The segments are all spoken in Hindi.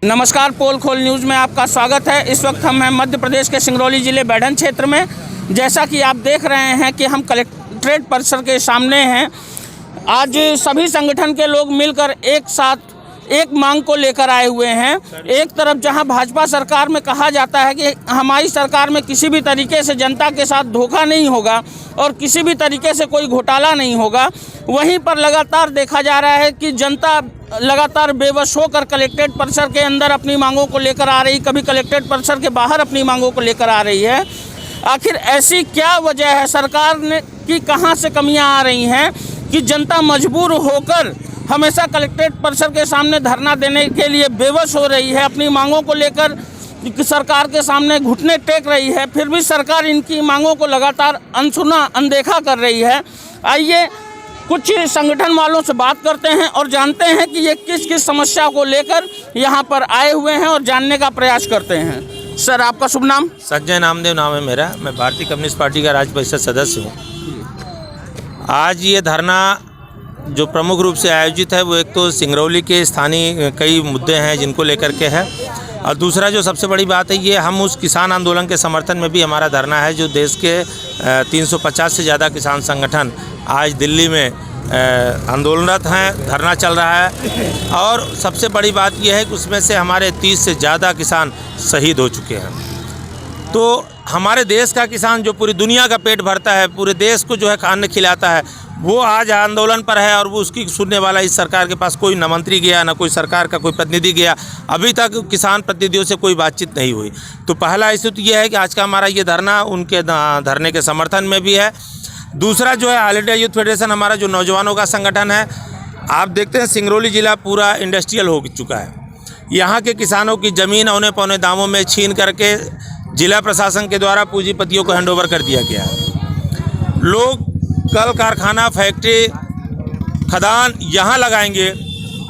नमस्कार, पोल खोल न्यूज़ में आपका स्वागत है। इस वक्त हम हैं मध्य प्रदेश के सिंगरौली ज़िले बैढन क्षेत्र में। जैसा कि आप देख रहे हैं कि हम कलेक्ट्रेट परिसर के सामने हैं। आज सभी संगठन के लोग मिलकर एक साथ एक मांग को लेकर आए हुए हैं। एक तरफ जहां भाजपा सरकार में कहा जाता है कि हमारी सरकार में किसी भी तरीके से जनता के साथ धोखा नहीं होगा और किसी भी तरीके से कोई घोटाला नहीं होगा, वहीं पर लगातार देखा जा रहा है कि जनता लगातार बेबस होकर कलेक्ट्रेट परिसर के अंदर अपनी मांगों को लेकर आ रही, कभी कलेक्ट्रेट परिसर के बाहर अपनी मांगों को लेकर आ रही है। आखिर ऐसी क्या वजह है, सरकार ने की कहां से कमियां आ रही हैं कि जनता मजबूर होकर हमेशा कलेक्ट्रेट परिसर के सामने धरना देने के लिए बेबस हो रही है, अपनी मांगों को लेकर सरकार के सामने घुटने टेक रही है, फिर भी सरकार इनकी मांगों को लगातार अनसुना अनदेखा कर रही है। आइए कुछ संगठन वालों से बात करते हैं और जानते हैं कि ये किस किस समस्या को लेकर यहाँ पर आए हुए हैं और जानने का प्रयास करते हैं। सर, आपका शुभ नाम? संजय नामदेव नाम है मेरा। मैं भारतीय कम्युनिस्ट पार्टी का राज्य परिषद सदस्य हूँ। आज ये धरना जो प्रमुख रूप से आयोजित है वो एक तो सिंगरौली के स्थानीय कई मुद्दे हैं जिनको लेकर के है, और दूसरा जो सबसे बड़ी बात है ये हम उस किसान आंदोलन के समर्थन में भी हमारा धरना है जो देश के 350 से ज़्यादा किसान संगठन आज दिल्ली में आंदोलनरत हैं, धरना चल रहा है। और सबसे बड़ी बात यह है कि उसमें से हमारे 30 से ज़्यादा किसान शहीद हो चुके हैं। तो हमारे देश का किसान जो पूरी दुनिया का पेट भरता है, पूरे देश को जो है अन्न खिलाता है, वो आज आंदोलन पर है और वो उसकी सुनने वाला इस सरकार के पास कोई न मंत्री गया, न कोई सरकार का कोई प्रतिनिधि गया। अभी तक किसान प्रतिनिधियों से कोई बातचीत नहीं हुई। तो पहला इशू तो ये है कि आज का हमारा ये धरना उनके धरने के समर्थन में भी है। दूसरा जो है ऑल इंडिया यूथ फेडरेशन, हमारा जो नौजवानों का संगठन है, आप देखते हैं सिंगरौली ज़िला पूरा इंडस्ट्रियल हो चुका है। यहाँ के किसानों की ज़मीन औने पौने दामों में छीन करके जिला प्रशासन के द्वारा पूंजीपतियों को हैंडओवर कर दिया गया है। लोग कल कारखाना, फैक्ट्री, खदान यहाँ लगाएंगे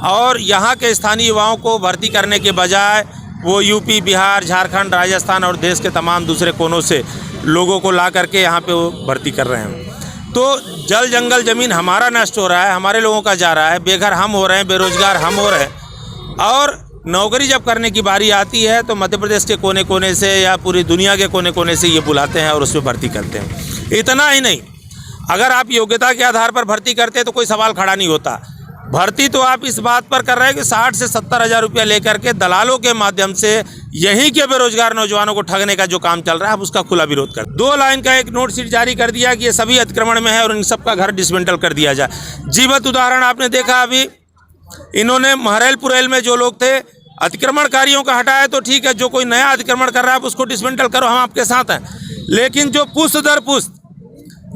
और यहाँ के स्थानीय युवाओं को भर्ती करने के बजाय वो यूपी, बिहार, झारखंड, राजस्थान और देश के तमाम दूसरे कोनों से लोगों को ला करके यहाँ पे वो भर्ती कर रहे हैं। तो जल जंगल ज़मीन हमारा नष्ट हो रहा है, हमारे लोगों का जा रहा है, बेघर हम हो रहे हैं, बेरोजगार हम हो रहे हैं। और नौकरी जब करने की बारी आती है तो मध्य प्रदेश के कोने कोने से या पूरी दुनिया के कोने कोने से ये बुलाते हैं और उसमें भर्ती करते हैं। इतना ही नहीं, अगर आप योग्यता के आधार पर भर्ती करते हैं तो कोई सवाल खड़ा नहीं होता। भर्ती तो आप इस बात पर कर रहे हैं कि 60 से 70 हज़ार रुपया लेकर के दलालों के माध्यम से यहीं के बेरोजगार नौजवानों को ठगने का जो काम चल रहा है, आप उसका खुला विरोध कर 2 लाइन का एक नोट शीट जारी कर दिया कि ये सभी अतिक्रमण में है और इन सबका घर डिसमेंटल कर दिया जाए। जीवंत उदाहरण आपने देखा, अभी इन्होंने महरैल पुरैल में जो लोग थे अतिक्रमणकारियों का हटाया तो ठीक है, जो कोई नया अतिक्रमण कर रहा है उसको डिसमेंटल करो, हम आपके साथ हैं। लेकिन जो पुश्त दर पुश्त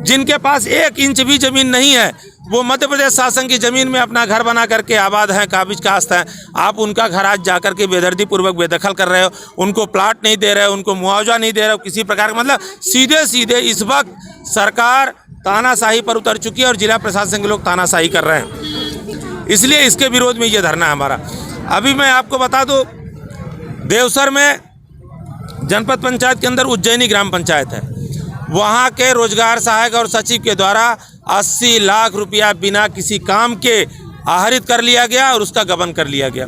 जिनके पास 1 इंच भी ज़मीन नहीं है, वो मध्य प्रदेश शासन की ज़मीन में अपना घर बना करके आबाद हैं, काबिज कास्त हैं, आप उनका घर आज जा करके बेदर्दी पूर्वक बेदखल कर रहे हो, उनको प्लाट नहीं दे रहे हो, उनको मुआवजा नहीं दे रहे हो किसी प्रकार का। मतलब सीधे सीधे इस वक्त सरकार तानाशाही पर उतर चुकी है और जिला प्रशासन के लोग तानाशाही कर रहे हैं। इसलिए इसके विरोध में ये धरना है हमारा। अभी मैं आपको बता दूँ, देवसर में जनपद पंचायत के अंदर उज्जैनी ग्राम पंचायत है, वहाँ के रोजगार सहायक और सचिव के द्वारा 80 लाख रुपया बिना किसी काम के आहरित कर लिया गया और उसका गबन कर लिया गया।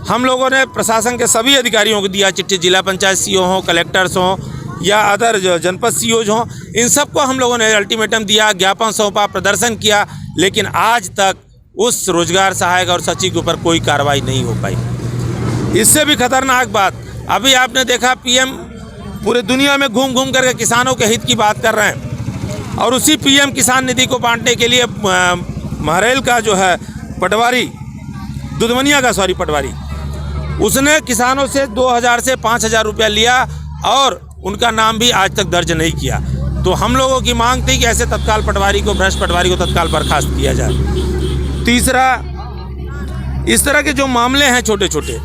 हम लोगों ने प्रशासन के सभी अधिकारियों को दिया चिट्ठी, जिला पंचायत सीओ हों, कलेक्टर्स हों या अदर जो जनपद सीओज हों, इन सबको हम लोगों ने अल्टीमेटम दिया, ज्ञापन सौंपा, प्रदर्शन किया, लेकिन आज तक उस रोजगार सहायक और सचिव के ऊपर कोई कार्रवाई नहीं हो पाई। इससे भी खतरनाक बात, अभी आपने देखा पीएम पूरे दुनिया में घूम घूम करके किसानों के हित की बात कर रहे हैं और उसी पीएम किसान निधि को बांटने के लिए महरैल का जो है पटवारी, दुधवनिया का पटवारी, उसने किसानों से 2000 से 5000 रुपया लिया और उनका नाम भी आज तक दर्ज नहीं किया। तो हम लोगों की मांग थी कि ऐसे तत्काल पटवारी को, भ्रष्ट पटवारी को तत्काल बर्खास्त किया जाए। तीसरा, इस तरह के जो मामले हैं छोटे छोटे,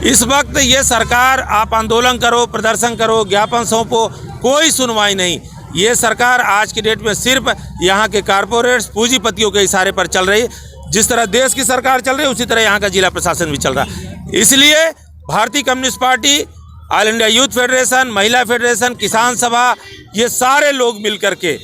इस वक्त ये सरकार, आप आंदोलन करो, प्रदर्शन करो, ज्ञापन सौंपो, कोई सुनवाई नहीं। ये सरकार आज की डेट में सिर्फ यहाँ के कारपोरेट्स, पूंजीपतियों के इशारे पर चल रही है। जिस तरह देश की सरकार चल रही है उसी तरह यहाँ का जिला प्रशासन भी चल रहा है। इसलिए भारतीय communist party, all India youth federation, महिला फेडरेशन, किसान सभा, ये सारे लोग मिल करके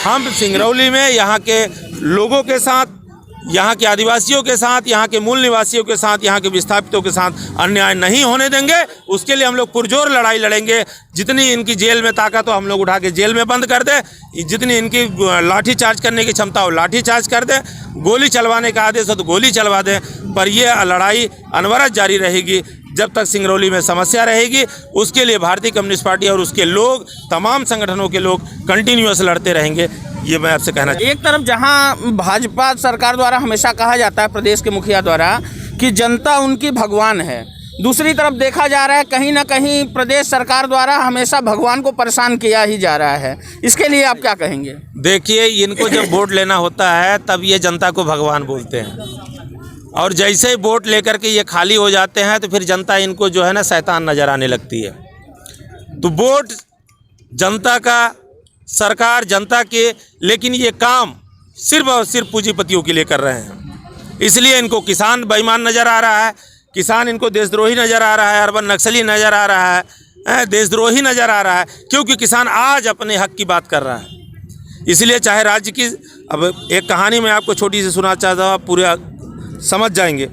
हम सिंगरौली में यहाँ के लोगों के साथ यहाँ के आदिवासियों के साथ, यहाँ के मूल निवासियों के साथ, यहाँ के विस्थापितों के साथ अन्याय नहीं होने देंगे। उसके लिए हम लोग पुरजोर लड़ाई लड़ेंगे। जितनी इनकी जेल में ताकत हो हम लोग उठा के जेल में बंद कर दें, जितनी इनकी लाठी चार्ज करने की क्षमता हो लाठी चार्ज कर दें, गोली चलवाने का आदेश हो तो गोली चलवा दें। पर यह लड़ाई अनवरत जारी रहेगी जब तक सिंगरौली में समस्या रहेगी। उसके लिए भारतीय कम्युनिस्ट पार्टी और उसके लोग, तमाम संगठनों के लोग कंटिन्यूअस लड़ते रहेंगे। ये मैं आपसे कहना एक तरफ जहां भाजपा सरकार द्वारा हमेशा कहा जाता है, प्रदेश के मुखिया द्वारा, कि जनता उनकी भगवान है, दूसरी तरफ देखा जा रहा है कहीं ना कहीं प्रदेश सरकार द्वारा हमेशा भगवान को परेशान किया ही जा रहा है। इसके लिए आप क्या कहेंगे? देखिए, इनको जब वोट लेना होता है तब ये जनता को भगवान बोलते हैं, और जैसे ही वोट लेकर के ये खाली हो जाते हैं तो फिर जनता इनको जो है ना शैतान नज़र आने लगती है। तो वोट जनता का, सरकार जनता के, लेकिन ये काम सिर्फ और सिर्फ पूंजीपतियों के लिए कर रहे हैं। इसलिए इनको किसान बेईमान नज़र आ रहा है, किसान इनको देशद्रोही नज़र आ रहा है, अर्बन नक्सली नज़र आ रहा है, देशद्रोही नज़र आ रहा है, क्योंकि किसान आज अपने हक की बात कर रहा है। इसलिए चाहे राज्य की, अब एक कहानी मैं आपको छोटी सी सुना चाहता हूँ, पूरा समझ जाएंगे।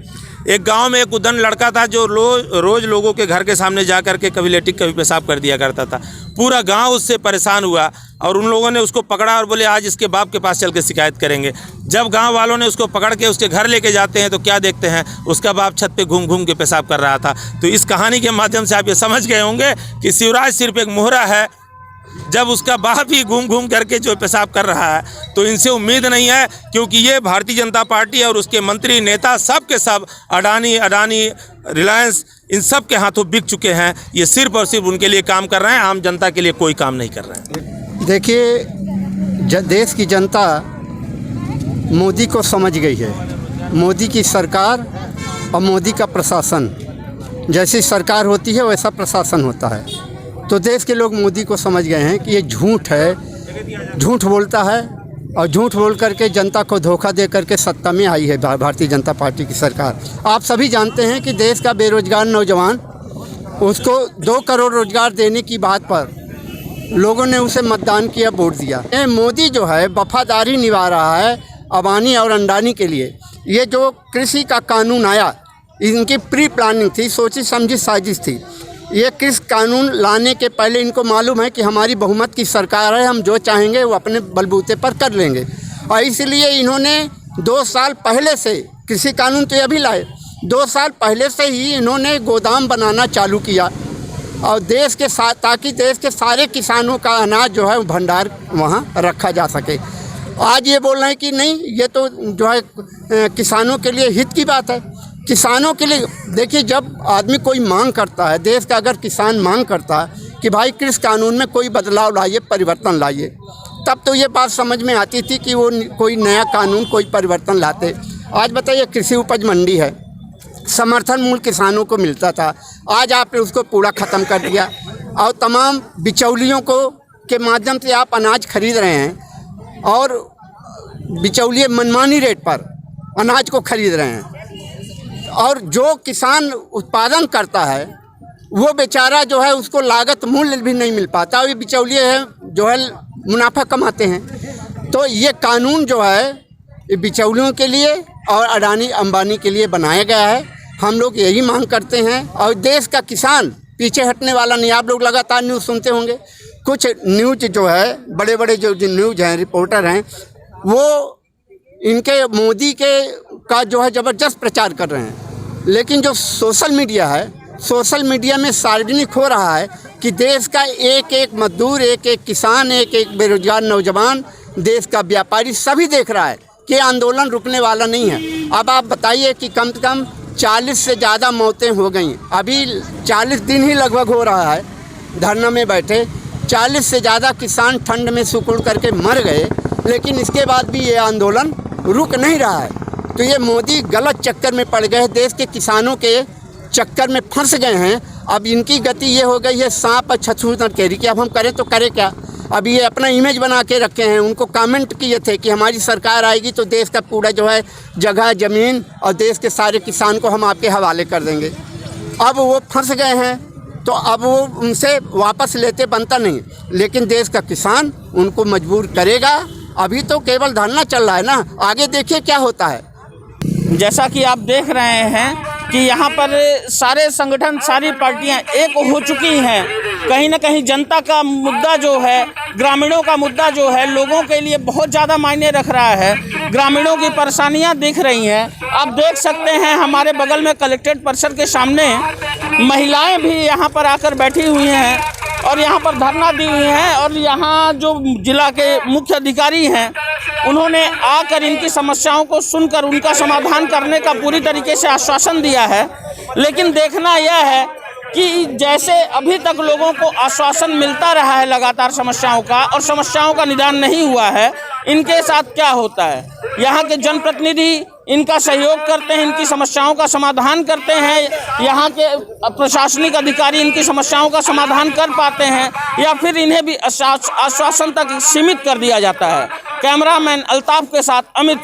एक गांव में एक उद्दंड लड़का था जो रोज़ लोगों के घर के सामने जा कर के कभी लेटिक कभी पेशाब कर दिया करता था। पूरा गांव उससे परेशान हुआ और उन लोगों ने उसको पकड़ा और बोले आज इसके बाप के पास चल के शिकायत करेंगे। जब गांव वालों ने उसको पकड़ के उसके घर लेके जाते हैं तो क्या देखते हैं, उसका बाप छत पे घूम घूम के पेशाब कर रहा था। तो इस कहानी के माध्यम से आप ये समझ गए होंगे कि शिवराज सिर्फ एक मोहरा है। जब उसका बाप ही घूम घूम करके जो पेशाब कर रहा है तो इनसे उम्मीद नहीं है, क्योंकि ये भारतीय जनता पार्टी और उसके मंत्री नेता सब के सब अडानी, रिलायंस, इन सब के हाथों बिक चुके हैं। ये सिर्फ और सिर्फ उनके लिए काम कर रहे हैं, आम जनता के लिए कोई काम नहीं कर रहे हैं। देखिए, देश की जनता मोदी को समझ गई है। मोदी की सरकार और मोदी का प्रशासन, जैसी सरकार होती है वैसा प्रशासन होता है। तो देश के लोग मोदी को समझ गए हैं कि ये झूठ है, झूठ बोलता है और झूठ बोल करके जनता को धोखा दे करके सत्ता में आई है भारतीय जनता पार्टी की सरकार। आप सभी जानते हैं कि देश का बेरोजगार नौजवान, उसको 2 करोड़ रोजगार देने की बात पर लोगों ने उसे मतदान किया, वोट दिया। ये मोदी जो है वफादारी निभा रहा है अबानी और अंडानी के लिए। ये जो कृषि का कानून आया, इनकी प्री प्लानिंग थी, सोची समझी साजिश थी। ये कृषि कानून लाने के पहले इनको मालूम है कि हमारी बहुमत की सरकार है, हम जो चाहेंगे वो अपने बलबूते पर कर लेंगे, और इसलिए इन्होंने 2 साल पहले से, कृषि कानून तो अभी लाए, 2 साल पहले से ही इन्होंने गोदाम बनाना चालू किया और देश के साथ, ताकि देश के सारे किसानों का अनाज जो है भंडार वहाँ रखा जा सके। आज ये बोल रहे हैं कि नहीं, ये तो जो है किसानों के लिए हित की बात है। किसानों के लिए देखिए, जब आदमी कोई मांग करता है, देश का अगर किसान मांग करता है कि भाई कृषि कानून में कोई बदलाव लाइए, परिवर्तन लाइए, तब तो ये बात समझ में आती थी कि वो कोई नया कानून, कोई परिवर्तन लाते। आज बताइए, कृषि उपज मंडी है, समर्थन मूल्य किसानों को मिलता था, आज आपने उसको पूरा ख़त्म कर दिया और तमाम बिचौलियों को के माध्यम से आप अनाज खरीद रहे हैं और बिचौलिए मनमानी रेट पर अनाज को खरीद रहे हैं। और जो किसान उत्पादन करता है वो बेचारा जो है उसको लागत मूल्य भी नहीं मिल पाता, ये बिचौलिए है जो है मुनाफा कमाते हैं। तो ये कानून जो है ये बिचौलियों के लिए और अडानी अंबानी के लिए बनाया गया है। हम लोग यही मांग करते हैं और देश का किसान पीछे हटने वाला नहीं। आप लोग लगातार न्यूज़ सुनते होंगे, कुछ न्यूज़ जो है, बड़े बड़े जो न्यूज़ हैं, रिपोर्टर हैं, वो इनके मोदी के का जो है ज़बरदस्त प्रचार कर रहे हैं। लेकिन जो सोशल मीडिया है, सोशल मीडिया में सार्वजनिक हो रहा है कि देश का एक एक मजदूर, एक एक किसान, एक एक बेरोजगार नौजवान, देश का व्यापारी सभी देख रहा है कि आंदोलन रुकने वाला नहीं है। अब आप बताइए कि कम से कम 40 से ज़्यादा मौतें हो गई। अभी 40 दिन ही लगभग हो रहा है धरना में बैठे, 40 से ज़्यादा किसान ठंड में सुकुड़ करके मर गए, लेकिन इसके बाद भी ये आंदोलन रुक नहीं रहा है। तो ये मोदी गलत चक्कर में पड़ गए, देश के किसानों के चक्कर में फंस गए हैं। अब इनकी गति ये हो गई है सांप और छछूंदर केरी कि अब हम करें तो करें क्या। अब ये अपना इमेज बना के रखे हैं। उनको कमेंट किए थे कि हमारी सरकार आएगी तो देश का पूरा जो है जगह ज़मीन और देश के सारे किसान को हम आपके हवाले कर देंगे। अब वो फंस गए हैं तो अब वो उनसे वापस लेते बनता नहीं, लेकिन देश का किसान उनको मजबूर करेगा। अभी तो केवल धरना चल रहा है ना, आगे देखिए क्या होता है। जैसा कि आप देख रहे हैं कि यहाँ पर सारे संगठन, सारी पार्टियाँ एक हो चुकी हैं। कहीं ना कहीं जनता का मुद्दा जो है, ग्रामीणों का मुद्दा जो है, लोगों के लिए बहुत ज़्यादा मायने रख रहा है। ग्रामीणों की परेशानियाँ दिख रही हैं। आप देख सकते हैं हमारे बगल में कलेक्ट्रेट परिसर के सामने महिलाएं भी यहाँ पर आकर बैठी हुई हैं और यहाँ पर धरना दी हुई हैं। और यहाँ जो जिला के मुख्य अधिकारी हैं, उन्होंने आकर इनकी समस्याओं को सुनकर उनका समाधान करने का पूरी तरीके से आश्वासन दिया है। लेकिन देखना यह है कि जैसे अभी तक लोगों को आश्वासन मिलता रहा है लगातार समस्याओं का, और समस्याओं का निदान नहीं हुआ है, इनके साथ क्या होता है। यहाँ के जनप्रतिनिधि इनका सहयोग करते हैं, इनकी समस्याओं का समाधान करते हैं, यहाँ के प्रशासनिक अधिकारी इनकी समस्याओं का समाधान कर पाते हैं, या फिर इन्हें भी आश्वासन तक सीमित कर दिया जाता है। कैमरामैन अल्ताफ के साथ Amit.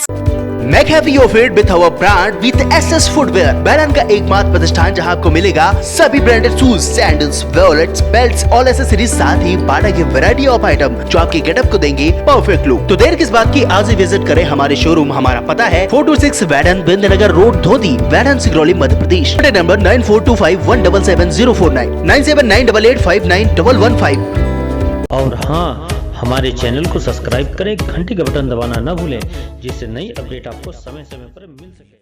Make happy your fit with our brand with SS Footwear, बैरन का एकमात्र प्रतिष्ठान जहां आपको मिलेगा सभी branded shoes, sandals, wallets, belts, all accessories, साथ ही बाटा की वैरायटी ऑफ आइटम जो आपके गेटअप को देंगे परफेक्ट लुक। तो देर किस बात की, आज ही विजिट करें हमारे शोरूम। हमारा पता है 426 वैडन बिंदनगर रोड, धोती, वैडन, सिंगरौली, मध्य प्रदेश। नंबर 9425177049, 9798591115। और हाँ, हमारे चैनल को सब्सक्राइब करें, घंटी का बटन दबाना न भूलें, जिससे नई अपडेट आपको समय समय पर मिल सके।